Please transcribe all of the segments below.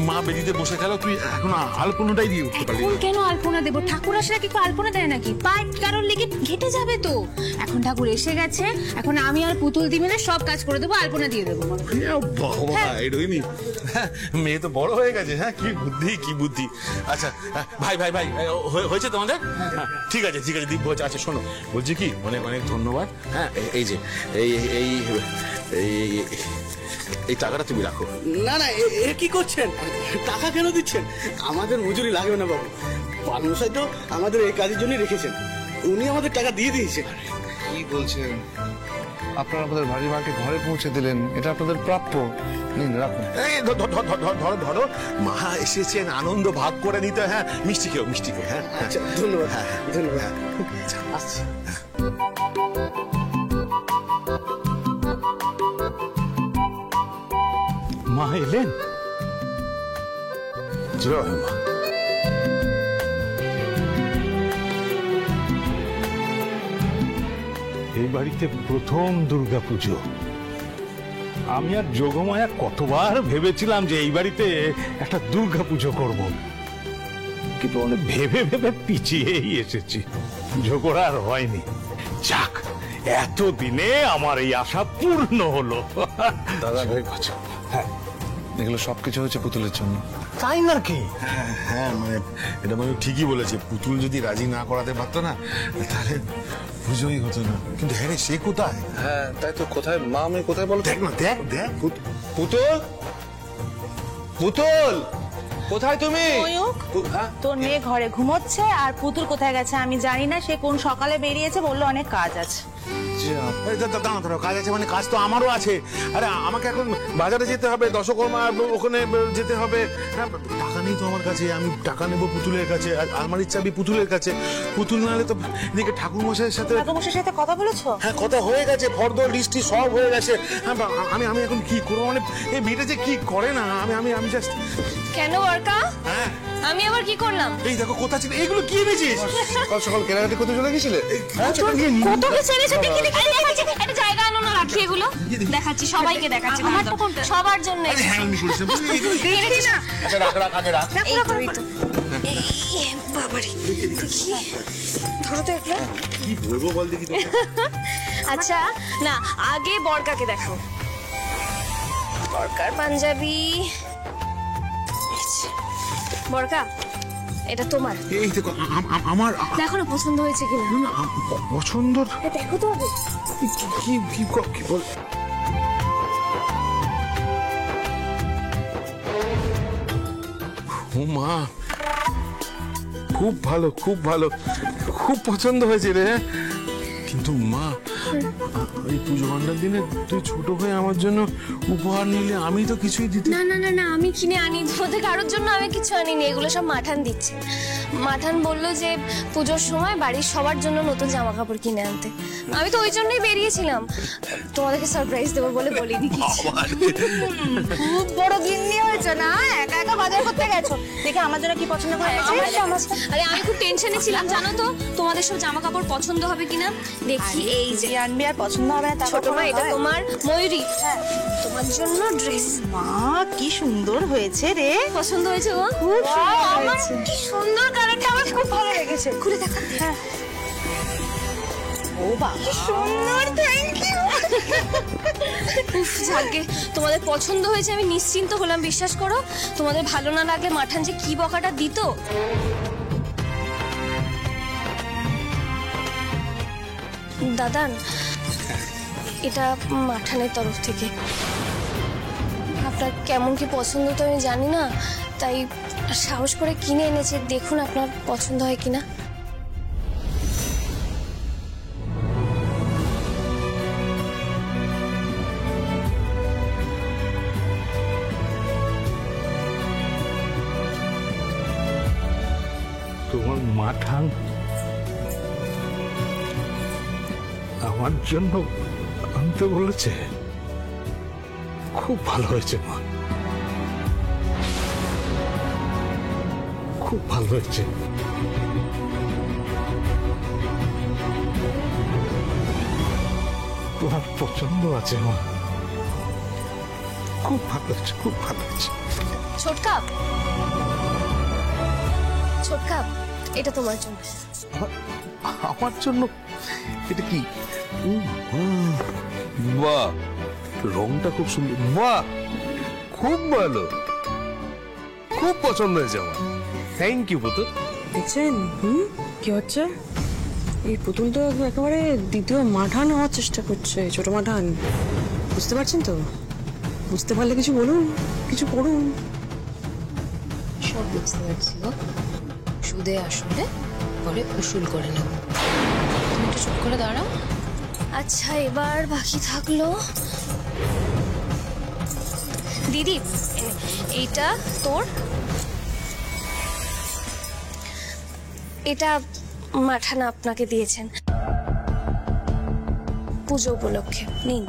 মা বেরিতে বসে গেল, তুই এখন আলপনাটাই দিয়ে উঠতে পারলি। এখন কেন আলপনা দেবো? ঠাকুর আসলে কি আলপনা দেয় নাকি? পায়ে কারোর লেগে ঘেটে যাবে তো। এখন ঠাকুর এসে গেছে, এখন আমি আর পুতুল দি মিলে সব কাজ করে দেবো, আলপনা দিয়ে দেবো। মেয়ে তো বড় হয়ে গেছে। হ্যাঁ, কি বুদ্ধি, কি বুদ্ধি। আচ্ছা ভাই ভাই ভাই, হয়েছে তোমাদের? ঠিক আছে ঠিক আছে, দিব্য হচ্ছে। আচ্ছা শোনো, বলছি কি, অনেক অনেক ধন্যবাদ। হ্যাঁ, এই যে এই এই এই এই টাকাটা তুমি রাখো। না না, এ কি করছেন? টাকা কেন দিচ্ছেন? আমাদের মজুরি লাগবে না বাবু। পানমশাই তো আমাদের এই কাজের জন্য রেখেছেন, উনি আমাদের টাকা দিয়ে দিয়েছেন। কি বলছেন? আপনারা আপনাদের ভারী মাকে ঘরে পৌঁছে দিলেন, এটা আপনাদের প্রাপ্য। নিন, রাখুন। ধরো ধরো, মা এসেছেন, আনন্দ ভাগ করে নিতে। হ্যাঁ, মিষ্টি খেও, মিষ্টি খেও। হ্যাঁ আচ্ছা, ধন্যবাদ। হ্যাঁ ধন্যবাদ। আসছি। মা এলেন? জয় মা। এই বাড়িতে প্রথম দুর্গাপুজো। আমি আর যোগমায়া কতবার ভেবেছিলাম যে এই বাড়িতে একটা দুর্গাপুজো করব, কিন্তু অনেক ভেবে ভেবে পিছিয়েই এসেছি। যোগর আর হয়নি। যাক, এতদিনে আমার এই আশা পূর্ণ হলো। দাদা ভাই, হ্যাঁ, এগুলো সবকিছু হচ্ছে পুতুলের জন্য। তাই নাকি? হ্যাঁ, মানে এটা মানে ঠিকই বলেছে। পুতুল যদি রাজি না করাতে পারতো না, তাহলে পুজোই হতো না। কিন্তু হ্যাঁ রে, সে কোথায়? হ্যাঁ, তাই তো। কোথায় মা? আমি কোথায় বলো? দেখ না, দেখ দেখ। পুতুল, পুতুল, কোথায় তুমি? তোর মেয়ে ঘরে ঘুমোচ্ছে, আর পুতুল কোথায় গেছে আমি জানি না। সে কোন সকালে বেরিয়েছে, বললো অনেক কাজ আছে। দাঁড়াও, কাজ আছে মানে কাজ তো আমারও আছে। আরে আমাকে এখন বাজারে যেতে হবে, দশকর্মা ওখানে যেতে হবে। টাকা নেই তো আমার কাছে, আমি টাকা নেবো পুতুলের কাছে। আলমারির চাবি পুতুলের কাছে। পুতুল না হলে তো এদিকে ঠাকুর মশাইয়ের সাথে কথা বলেছো? হ্যাঁ, কথা হয়ে গেছে, ফর্দ লিস্টি সব হয়ে গেছে। আমি আমি এখন কি করবো? মানে এই মেয়েটা যে কি করে না, আমি আমি আমি জাস্ট। কেন বরকা? হ্যাঁ, আমি আবার কি করলাম? এই দেখো কোথায় ছিল, এইগুলো কি এনেছিস? সকাল সকাল কেনাকাটি করতে চলে গেছিলে? কত কিছু এনেছে, দেখি দেখি দেখাচ্ছি। একটা জায়গা আনো না, রাখি এগুলো দেখাচ্ছি, সবাইকে দেখাচ্ছি। সবার জন্য এনেছি না। আচ্ছা, রাখ রাখ, আগে রাখ। বাবারে, দেখি ধরো তো একটা। কি বলবো বল দেখি তো। আচ্ছা না, আগে বরকাকে দেখো। বরকার পাঞ্জাবি। বরকা, এটা তোমার। এই দেখো, আমার দেখো না পছন্দ হয়েছে কিনা। না, পছন্দ। দেখো তো আগে। কি কি কি বল। ও মা, খুব ভালো, খুব ভালো, খুব পছন্দ হয়েছে রে। কিন্তু মা, এই পুজো ভান্ডার দিনে তুই ছোট হয়ে আমার জন্য উপহার নিলে, আমি তো কিছুই দিতে। না না না না, আমি কিনে আনি তোদের কারোর জন্য, আমি কিছু আনিনি। এগুলো সব মাঠান দিচ্ছে। মাঠান বললো যে পুজোর সময় বাড়ির সবার জন্য নতুন জামা কাপড় কিনে আনতে। আমি তো ওই জন্যই বেরিয়েছিলাম, তোমাদেরকে সারপ্রাইজ দেবো বলে বলিনি কিছু। খুব বড় গিন্নি হয়েছে না, একা একা বাজার করতে গেছো। দেখে আমার জন্য কি পছন্দ করে এনেছে? আরে আমি খুব টেনশনে ছিলাম জানো তো, তোমাদের সব জামা কাপড় পছন্দ হবে কিনা। দেখি এই যে আনবি আর পছন্দ হবে না। ছোট মা, এটা তোমার। ময়ূরী, তোমার জন্য ড্রেস। মা কি সুন্দর হয়েছে রে। পছন্দ হয়েছে গো? খুব সুন্দর আমার হয়েছে। কি সুন্দর কালারটা, আমার খুব ভালো লেগেছে। খুলে দেখা। হ্যাঁ। ও বাবা, সুন্দর, থ্যাংক ইউ। যাকে তোমাদের পছন্দ হয়েছে আমি নিশ্চিন্ত হলাম। বিশ্বাস করো, তোমাদের ভালো না লাগলে মাঠান যে কি বকাটা দিত। দাদান, এটা মাঠানের তরফ থেকে। আপনার কেমন কি পছন্দ তো আমি জানি না, তাই সাহস করে কিনে এনেছে। দেখুন আপনার পছন্দ হয় কিনা। তোমার মাঠান আমার জন্য আনতে বলেছে। খুব ভালো হয়েছে মা, খুব ভালো হয়েছে। তোমার পছন্দ আছে মা, খুব ভালো হয়েছে, খুব ভালো হয়েছে। ছোটকা, ছোটকা, এটা তোমার জন্য। আমার জন্য? এটা কি? বাহ, রংটা খুব সুন্দর। বাহ, খুব ভালো, খুব পছন্দ হয়েছে আমার। থ্যাংক ইউ পুতুল। দেখছেন কি হচ্ছে? এই পুতুল তো একেবারে দ্বিতীয় মাঠান হওয়ার চেষ্টা করছে, ছোট মাঠান। বুঝতে পারছেন তো? বুঝতে পারলে কিছু বলুন, কিছু করুন। সব বুঝতে পারছি গো, সুদে আসলে পরে উসুল করে নেব। তুমি একটু চুপ করে দাঁড়াও। আচ্ছা, এবার বাকি থাকলো দিদি, এইটা তোর, এটা মাঠানা আপনাকে দিয়েছেন পুজো উপলক্ষে, নিন।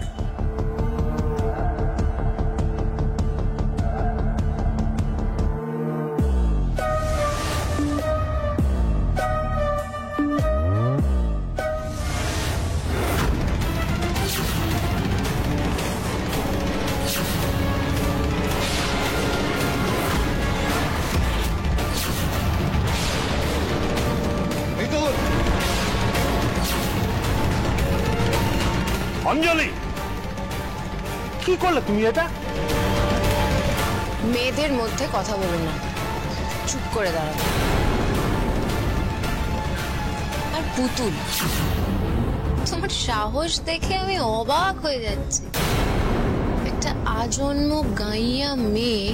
অঞ্জলি, কি করলে তুমি এটা? মেয়েদের মধ্যে কথা বলো না, চুপ করে দাঁড়াও। আর পুতুল, তোমার সাহস দেখে আমি অবাক হয়ে যাচ্ছি। একটা আজন্ম গাইয়া মেয়ে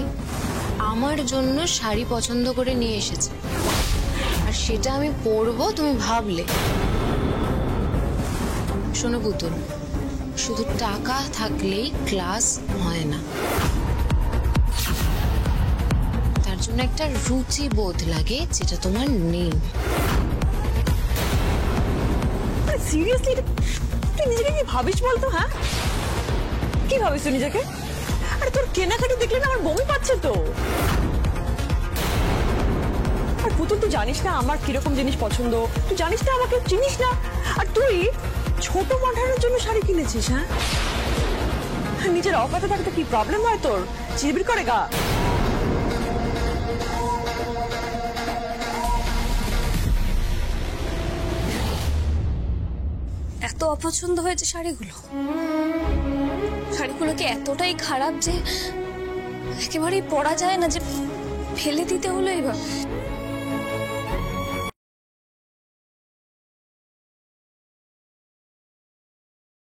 আমার জন্য শাড়ি পছন্দ করে নিয়ে এসেছে, আর সেটা আমি পরবো তুমি ভাবলে? শোনো পুতুল, শুধু টাকা থাকলেই ক্লাস হয় না, তার জন্য একটা রুচি বোধ লাগে, যেটা তোমার নেই। সিরিয়াসলি তুই নিজেকে কি ভাবিস বলতো? হ্যাঁ, কি ভাবিস তুই নিজেকে? আরে তোর কেনাকাটি দেখলে না আমার বমি পাচ্ছে তো। আর পুতুল, তুই জানিস না আমার কিরকম জিনিস পছন্দ, তুই জানিস না, আমাকে চিনিস না, আর তুই ছোট মাঠানোর জন্য শাড়ি কিনেছিস। হ্যাঁ, নিজের অকাতে থাকতে কি প্রবলেম হয় তোর? চিবির করে গা। এত অপছন্দ হয়েছে শাড়িগুলো? শাড়িগুলো কি এতটাই খারাপ যে একেবারেই পরা যায় না, যে ফেলে দিতে হলো এবার?